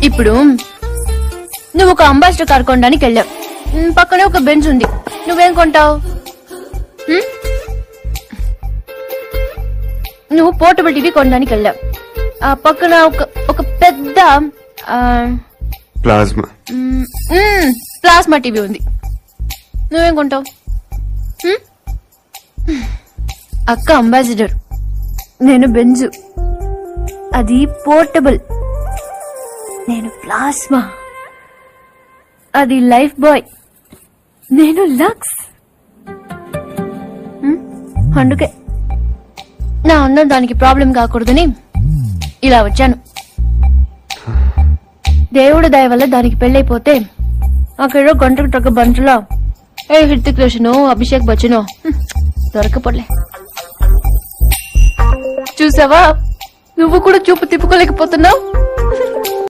ఇప్పుడు నువ్వు ఒక అంబాసిడర్ కార్ కొనడానికి వెళ్ళావు. పక్కనే ఒక బెంచ్ ఉంది. నువ్వేం కొంటావు? నువ్వు పోర్టబుల్ టీవీ కొనడానికి వెళ్ళావు. ఆ పక్కన ఒక పెద్ద ప్లాస్మా టీవీ ఉంది. నువ్వేం కొంటావు? అక్క అంబాసిడర్, నేను బెంజు, అది పోర్టబుల్. నేను ప్లాస్మా, అది లైఫ్ బాయ్. నేను లక్స్. అందుకే నా అందం దానికి ప్రాబ్లం కాకూడదని ఇలా వచ్చాను. దేవుడి దయ వల్ల దానికి పెళ్ళైపోతే అక్కడ గంటకు ట్రక్ బంటులో హృతిక్ రోషన్, అభిషేక్ బచ్చన్ దొరకపోలే. చూసావా, నువ్వు కూడా చూపు తిప్పుకోలేకపోతున్నావు.